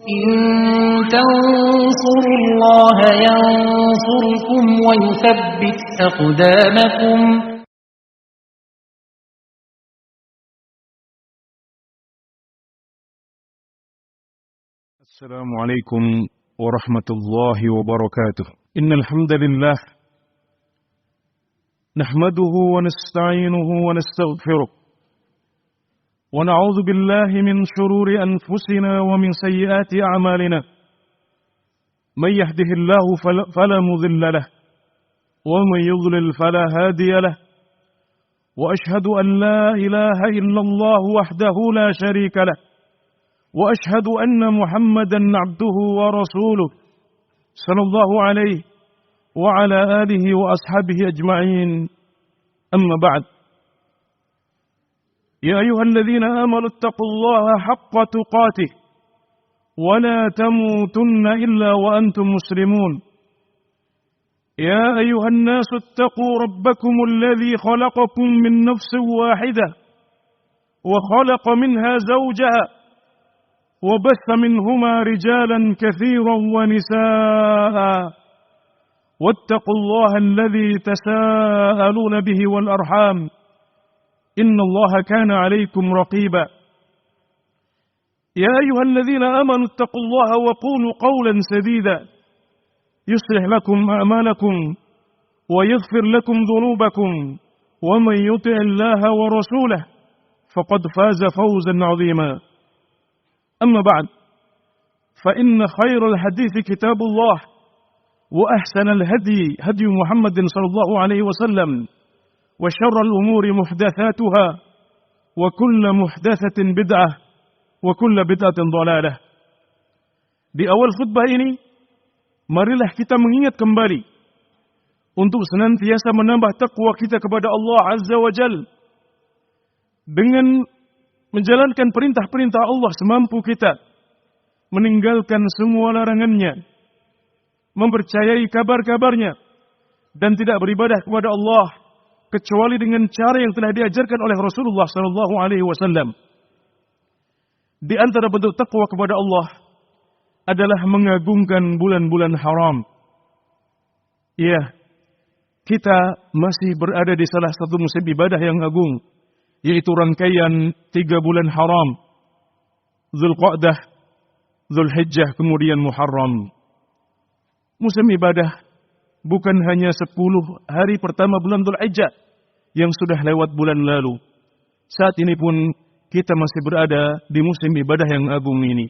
إن تنصروا الله ينصركم ويثبت أقدامكم. السلام عليكم ورحمة الله وبركاته. إن الحمد لله نحمده ونستعينه ونستغفره ونعوذ بالله من شرور أنفسنا ومن سيئات أعمالنا. من يهده الله فلا مضل له ومن يضلل فلا هادي له. وأشهد أن لا إله إلا الله وحده لا شريك له وأشهد أن محمدا عبده ورسوله صلى الله عليه وعلى آله وأصحابه أجمعين. أما بعد، يا أيها الذين آمنوا اتقوا الله حق تقاته ولا تموتن إلا وأنتم مسلمون. يا أيها الناس اتقوا ربكم الذي خلقكم من نفس واحدة وخلق منها زوجها وبث منهما رجالا كثيرا ونساء واتقوا الله الذي تساءلون به والأرحام إن الله كان عليكم رقيبا. يا أيها الذين آمنوا اتقوا الله وقولوا قولا سديدا يصلح لكم أعمالكم ويغفر لكم ذنوبكم ومن يطع الله ورسوله فقد فاز فوزا عظيما. أما بعد، فإن خير الحديث كتاب الله وأحسن الهدي هدي محمد صلى الله عليه وسلم وشر الأمور محدثاتها وكل محدثة بدعة وكل بدعة ضلالة. Di awal khutbah ini, marilah kita mengingat kembali untuk senantiasa menambah takwa kita kepada Allah Azza wa Jal dengan menjalankan perintah-perintah Allah semampu kita, meninggalkan semua larangannya, mempercayai kabar-kabarnya, dan tidak beribadah kepada Allah kecuali dengan cara yang telah diajarkan oleh Rasulullah sallallahu alaihi wasallam. Di antara bentuk takwa kepada Allah adalah mengagungkan bulan-bulan haram. Ya, kita masih berada di salah satu musim ibadah yang agung, yaitu rangkaian 3 bulan haram, Dzulqa'dah, Dzulhijjah, kemudian Muharram. Musim ibadah bukan hanya 10 hari pertama bulan Dzulhijjah yang sudah lewat bulan lalu. Saat ini pun kita masih berada di musim ibadah yang agung ini.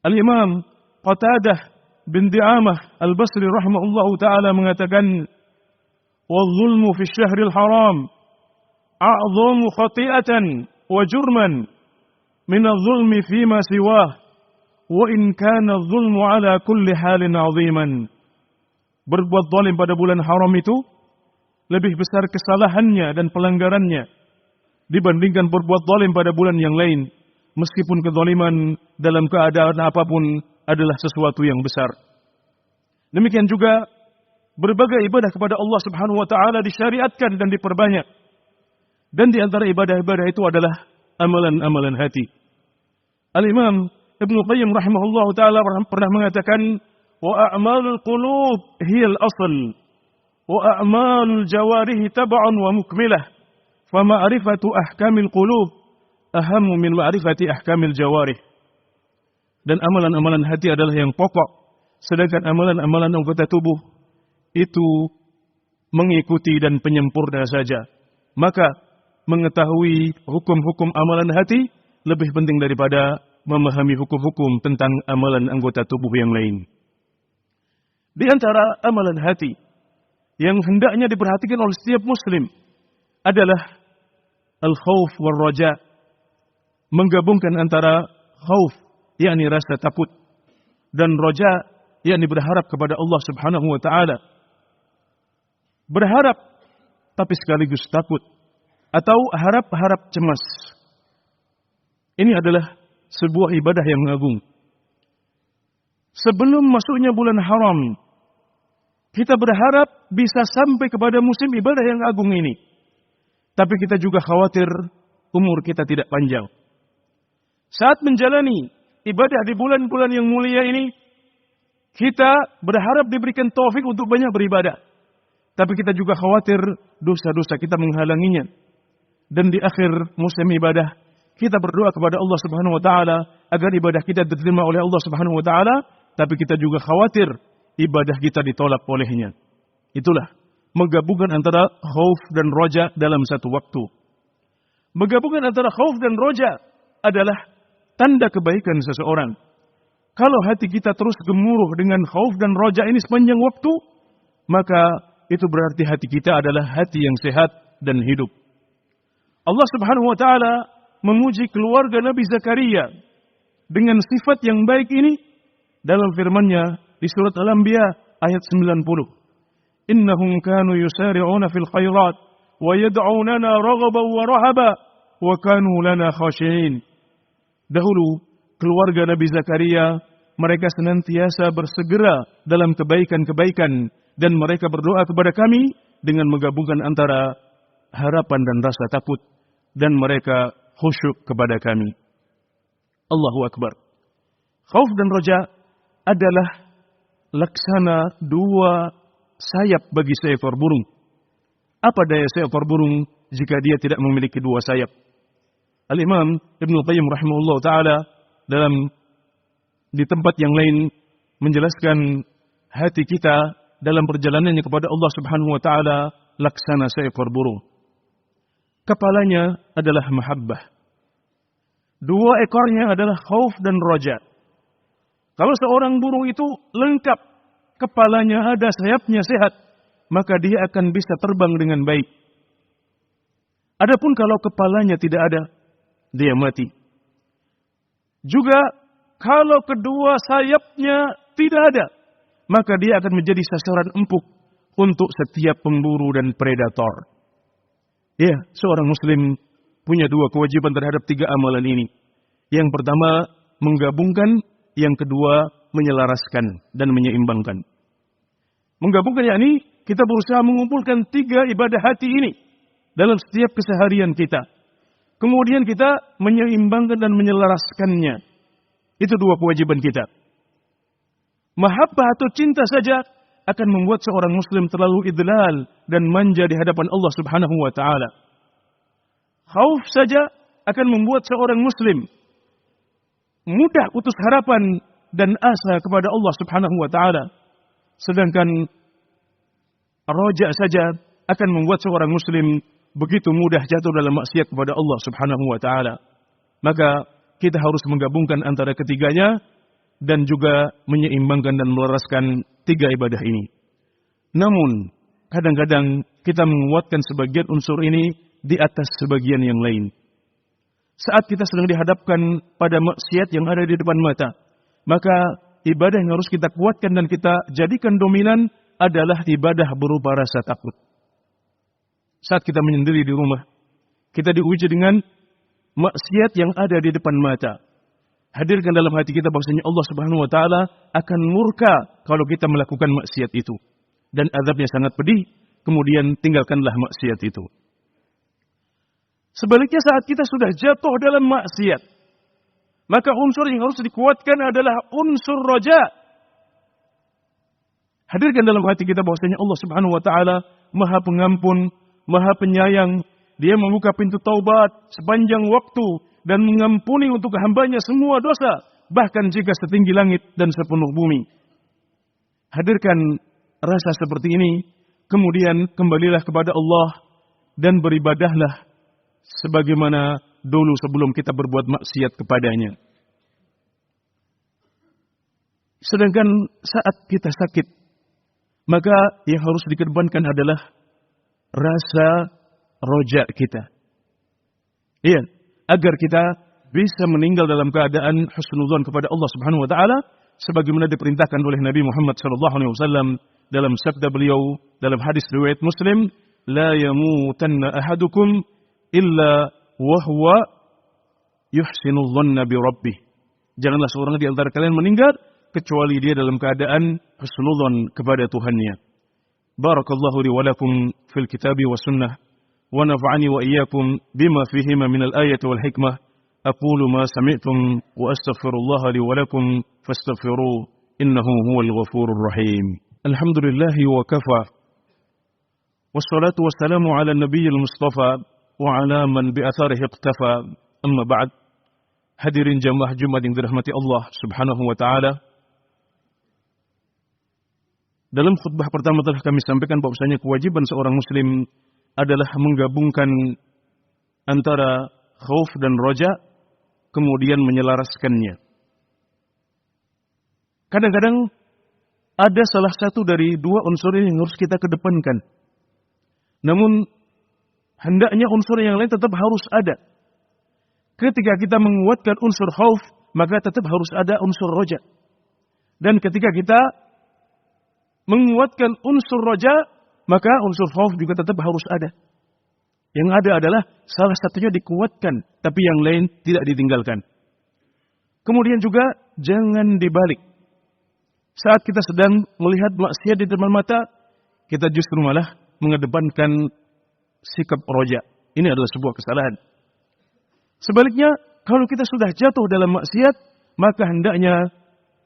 Al-Imam Qatadah bin Di'amah Al-Basri rahimahullahu ta'ala mengatakan, وَالظُّلْمُ فِي الشَّهْرِ الْحَرَامِ أَعْظَمُ خَطِيئَةً وَجُرْمًا مِنَ الظُّلْمِ فِيمَا سِوَاهُ وَإِنْ كَانَ الظُّلْمُ عَلَى كُلِّ حَالٍ عَظِيمًا. Berbuat zalim pada bulan haram itu lebih besar kesalahannya dan pelanggarannya dibandingkan berbuat zalim pada bulan yang lain, meskipun kezaliman dalam keadaan apapun adalah sesuatu yang besar. Demikian juga berbagai ibadah kepada Allah Subhanahu wa taala disyariatkan dan diperbanyak. Dan di antara ibadah-ibadah itu adalah amalan-amalan hati. Al-Imam Ibnu Qayyim rahimahullahu taala pernah mengatakan, wa a'malul qulub hiyal asl wa a'malul jawarihi tab'an wa mukmilah fa ma'rifatu ahkamil qulub ahammu min ma'rifati ahkamil jawarih. Dan amalan-amalan hati adalah yang pokok, sedangkan amalan-amalan anggota tubuh itu mengikuti dan penyempurna saja. Maka mengetahui hukum-hukum amalan hati lebih penting daripada memahami hukum-hukum tentang amalan anggota tubuh yang lain. Di antara amalan hati yang hendaknya diperhatikan oleh setiap muslim adalah al-khauf wal raja. Menggabungkan antara khauf, yakni rasa takut, dan raja, yakni berharap kepada Allah Subhanahu wa taala. Berharap tapi sekaligus takut, atau harap-harap cemas. Ini adalah sebuah ibadah yang agung. Sebelum masuknya bulan haram, kita berharap bisa sampai kepada musim ibadah yang agung ini. Tapi kita juga khawatir umur kita tidak panjang. Saat menjalani ibadah di bulan-bulan yang mulia ini, kita berharap diberikan taufik untuk banyak beribadah. Tapi kita juga khawatir dosa-dosa kita menghalanginya. Dan di akhir musim ibadah, kita berdoa kepada Allah Subhanahu wa taala agar ibadah kita diterima oleh Allah Subhanahu wa taala, tapi kita juga khawatir ibadah kita ditolak olehnya. Itulah menggabungkan antara khauf dan roja dalam satu waktu. Menggabungkan antara khauf dan roja adalah tanda kebaikan seseorang. Kalau hati kita terus gemuruh dengan khauf dan roja ini sepanjang waktu, maka itu berarti hati kita adalah hati yang sehat dan hidup. Allah Subhanahu wa taala memuji keluarga Nabi Zakaria dengan sifat yang baik ini dalam firman-Nya di surat Al-Anbiya ayat 90. Innahum kanu yusari'una fil khairat wa yad'unana raghaban wa rahaba wa kanu lana khashi'in. Dahulu keluarga Nabi Zakaria mereka senantiasa bersegera dalam kebaikan-kebaikan dan mereka berdoa kepada kami dengan menggabungkan antara harapan dan rasa takut dan mereka khusyuk kepada kami. Allahu Akbar. Khauf dan roja adalah laksana dua sayap bagi seekor burung. Apa daya seekor burung jika dia tidak memiliki dua sayap? Al-Imam Ibnu Qayyim rahimahullah ta'ala di tempat yang lain menjelaskan hati kita dalam perjalanannya kepada Allah Subhanahu wa ta'ala laksana seekor burung. Kepalanya adalah mahabbah. Dua ekornya adalah khauf dan roja. Kalau seorang burung itu lengkap, kepalanya ada, sayapnya sehat, maka dia akan bisa terbang dengan baik. Adapun kalau kepalanya tidak ada, dia mati. Juga kalau kedua sayapnya tidak ada, maka dia akan menjadi sasaran empuk untuk setiap pemburu dan predator. Ya, seorang muslim punya dua kewajiban terhadap tiga amalan ini. Yang pertama, menggabungkan. Yang kedua, menyelaraskan dan menyeimbangkan. Menggabungkan yakni kita berusaha mengumpulkan tiga ibadah hati ini dalam setiap keseharian kita. Kemudian kita menyeimbangkan dan menyelaraskannya. Itu dua kewajiban kita. Mahabbah atau cinta saja akan membuat seorang muslim terlalu idlal dan manja di hadapan Allah Subhanahu wa taala. Khauf saja akan membuat seorang muslim mudah putus harapan dan asa kepada Allah Subhanahu wa taala. Sedangkan roja saja akan membuat seorang muslim begitu mudah jatuh dalam maksiat kepada Allah Subhanahu wa taala. Maka kita harus menggabungkan antara ketiganya dan juga menyeimbangkan dan melaraskan tiga ibadah ini. Namun, kadang-kadang kita menguatkan sebagian unsur ini di atas sebagian yang lain. Saat kita sedang dihadapkan pada maksiat yang ada di depan mata, maka ibadah yang harus kita kuatkan dan kita jadikan dominan adalah ibadah berupa rasa takut. Saat kita menyendiri di rumah, kita diuji dengan maksiat yang ada di depan mata. Hadirkan dalam hati kita bahwasanya Allah Subhanahu wa taala akan murka kalau kita melakukan maksiat itu. Dan azabnya sangat pedih, kemudian tinggalkanlah maksiat itu. Sebaliknya saat kita sudah jatuh dalam maksiat, maka unsur yang harus dikuatkan adalah unsur roja. Hadirkan dalam hati kita bahwasanya Allah Subhanahu wa taala Maha Pengampun, Maha Penyayang. Dia membuka pintu taubat sepanjang waktu dan mengampuni untuk hambanya semua dosa, bahkan jika setinggi langit dan sepenuh bumi. Hadirkan rasa seperti ini, kemudian kembalilah kepada Allah dan beribadahlah sebagaimana dulu sebelum kita berbuat maksiat kepadanya. Sedangkan saat kita sakit, maka yang harus dikedepankan adalah rasa roja kita. Iya, agar kita bisa meninggal dalam keadaan husnudzon kepada Allah Subhanahu wa taala sebagaimana diperintahkan oleh Nabi Muhammad sallallahu alaihi wasallam dalam sabda beliau dalam hadis riwayat Muslim, la yamutanna ahadukum illa wa huwa yuhsinu dhanna bi rabbih. Janganlah seorang di antara kalian meninggal kecuali dia dalam keadaan husnudzon kepada Tuhannya. Barakallahu li wa lakum fil kitabi was sunnah wa nafa'ani wa iyyakum bima fihima min al-ayati wal hikmah أقول ما سمعتم وأستغفر الله لي ولكم فاستغفروه إنه هو الغفور الرحيم. الحمد لله وكفى والصلاة والسلام على النبي المصطفى وعلى من بأثاره اقتفى. أما بعد. Hadirin jamaah Jumat yang dirahmati Allah Subhanahu wa taala. Dalam khutbah pertama telah kami sampaikan bahwasanya kewajiban seorang muslim adalah menggabungkan antara khauf dan roja, kemudian menyelaraskannya. Kadang-kadang ada salah satu dari dua unsur yang harus kita kedepankan. Namun hendaknya unsur yang lain tetap harus ada. Ketika kita menguatkan unsur khauf, maka tetap harus ada unsur roja. Dan ketika kita menguatkan unsur roja, maka unsur khauf juga tetap harus ada. Yang ada adalah salah satunya dikuatkan, tapi yang lain tidak ditinggalkan. Kemudian juga jangan dibalik. Saat kita sedang melihat maksiat di depan mata, kita justru malah mengedepankan sikap roja. Ini adalah sebuah kesalahan. Sebaliknya, kalau kita sudah jatuh dalam maksiat, maka hendaknya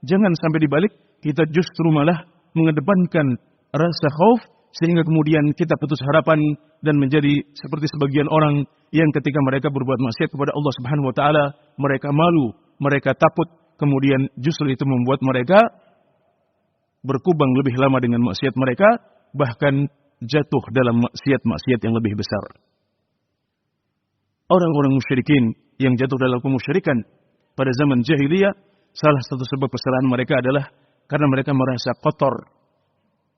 jangan sampai dibalik, kita justru malah mengedepankan rasa khauf, sehingga kemudian kita putus harapan dan menjadi seperti sebagian orang yang ketika mereka berbuat maksiat kepada Allah Subhanahu wa taala, mereka malu, mereka takut, kemudian justru itu membuat mereka berkubang lebih lama dengan maksiat mereka, bahkan jatuh dalam maksiat-maksiat yang lebih besar. Orang-orang musyrikin yang jatuh dalam kemusyrikan pada zaman jahiliyah, salah satu sebab kesalahan mereka adalah karena mereka merasa kotor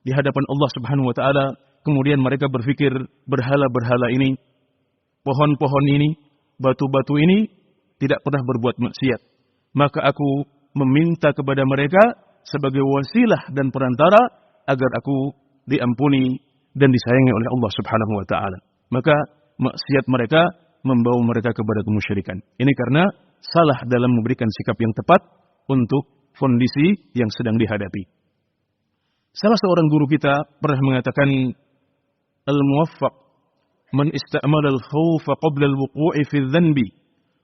di hadapan Allah Subhanahu wa taala, kemudian mereka berpikir berhala-berhala ini, pohon-pohon ini, batu-batu ini tidak pernah berbuat maksiat. Maka aku meminta kepada mereka sebagai wasilah dan perantara agar aku diampuni dan disayangi oleh Allah Subhanahu wa taala. Maka maksiat mereka membawa mereka kepada kemusyrikan. Ini karena salah dalam memberikan sikap yang tepat untuk kondisi yang sedang dihadapi. Salah seorang guru kita pernah mengatakan, al-muwaffaq man istamala al-khawfa qabla al-wuqu'i fi dhanbi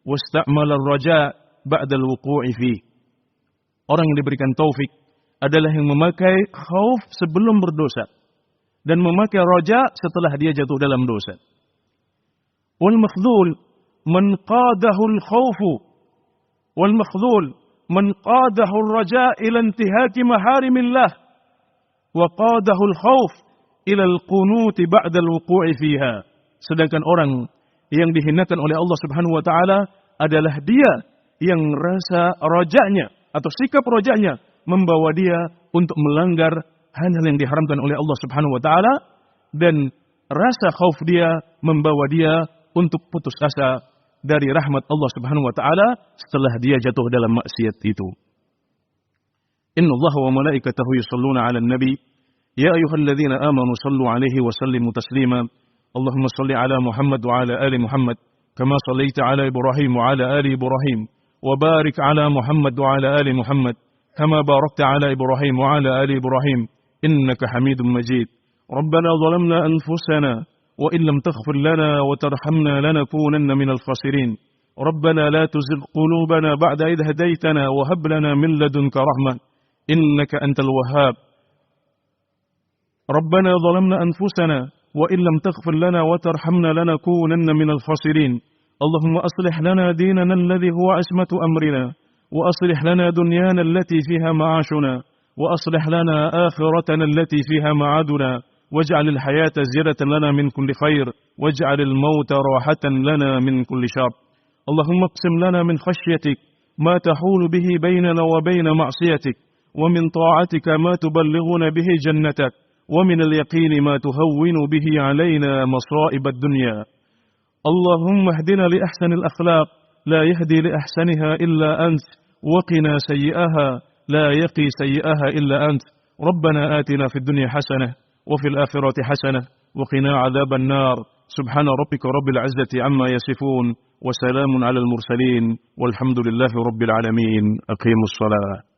wa istamala ar-raja' ba'da al-wuqu'i fi. Orang yang diberikan taufik adalah yang memakai khauf sebelum berdosa dan memakai raja setelah dia jatuh dalam dosa. Wal makhdhul man qadahu al-khawfu wal makhdhul man qadahu ar-raja' ila intihaki maharimillah wa qadahu al-khawf ila al-qunut ba'da al-wuqu'i fiha. Sedangkan orang yang dihinakan oleh Allah Subhanahu wa taala adalah dia yang rasa rajanya atau sikap rajanya membawa dia untuk melanggar hal-hal yang diharamkan oleh Allah Subhanahu wa taala, dan rasa khauf dia membawa dia untuk putus asa dari rahmat Allah Subhanahu wa taala setelah dia jatuh dalam maksiat itu. Innallaha wa malaikatahu yusholluna 'alan nabi ya ayyuhalladzina amanu shallu 'alaihi wa sallimu taslima. Allahumma shalli 'ala Muhammad wa 'ala ali Muhammad kama shallaita 'ala Ibrahim wa 'ala ali Ibrahim wa barik 'ala Muhammad wa 'ala ali Muhammad kama barakta 'ala Ibrahim wa 'ala ali Ibrahim innaka Hamidum Majid. Rabbana zalamna anfusana وإن لم تغفر لنا وترحمنا لنكونن من الخاسرين. ربنا لا تزغ قلوبنا بعد إذ هديتنا وهب لنا من لدنك رحمة إنك أنت الوهاب. ربنا ظلمنا أنفسنا وإن لم تغفر لنا وترحمنا لنكونن من الخاسرين. اللهم أصلح لنا ديننا الذي هو عصمة أمرنا وأصلح لنا دنيانا التي فيها معاشنا وأصلح لنا آخرتنا التي فيها معادنا واجعل الحياة زيادة لنا من كل خير واجعل الموت راحة لنا من كل شر. اللهم اقسم لنا من خشيتك ما تحول به بيننا وبين معصيتك ومن طاعتك ما تبلغنا به جنتك ومن اليقين ما تهون به علينا مصائب الدنيا. اللهم اهدنا لأحسن الأخلاق لا يهدي لأحسنها إلا أنت وقنا سيئها لا يقي سيئها إلا أنت. ربنا آتنا في الدنيا حسنة وفي الآخرة حسنة وقنا عذاب النار. سبحان ربك رب العزة عما يصفون وسلام على المرسلين والحمد لله رب العالمين. أقيموا الصلاة.